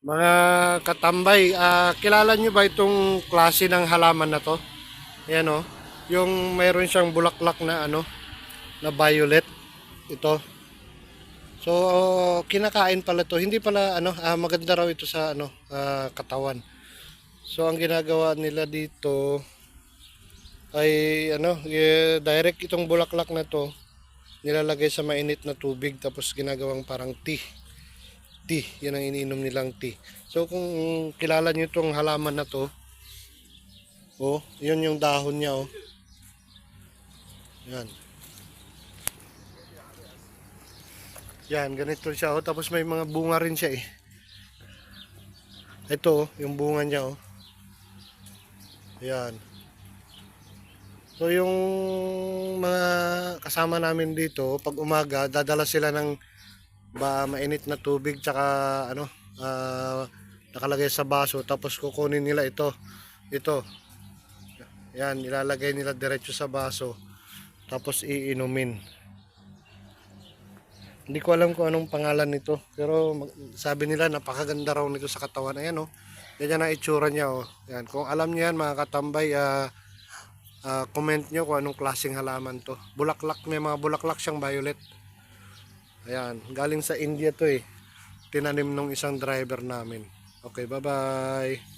Mga katambay, kilala nyo ba itong klase ng halaman na to? Ayan o, yung mayroon siyang bulaklak na na violet. Ito. So, kinakain pala to. Hindi pala maganda raw ito sa katawan. So, ang ginagawa nila dito ay direct itong bulaklak na to nilalagay sa mainit na tubig tapos ginagawang parang tea. Yan ang iniinom nilang tea. So kung kilala niyo itong halaman na to, oh, yun yung dahon niya, oh. Yan. Yan, ganito siya, oh. Tapos may mga bunga rin siya, eh. Ito, oh, yung bunga niya, oh. Yan. So yung mga kasama namin dito, pag umaga, dadala sila ng mainit na tubig tsaka nakalagay sa baso tapos kukunin nila ito. Ito. Yan, ilalagay nila diretso sa baso tapos iinumin. Hindi ko alam kung anong pangalan nito, pero sabi nila napakaganda raw nito sa katawan. Ayan oh. Ganyan ang itsura niya oh. Yan, kung alam niyo yan mga katambay, comment nyo kung anong klaseng halaman to. Bulaklak, may mga bulaklak siyang violet. Ayan, galing sa India to eh. Tinanim nung isang driver namin. Okay, bye-bye.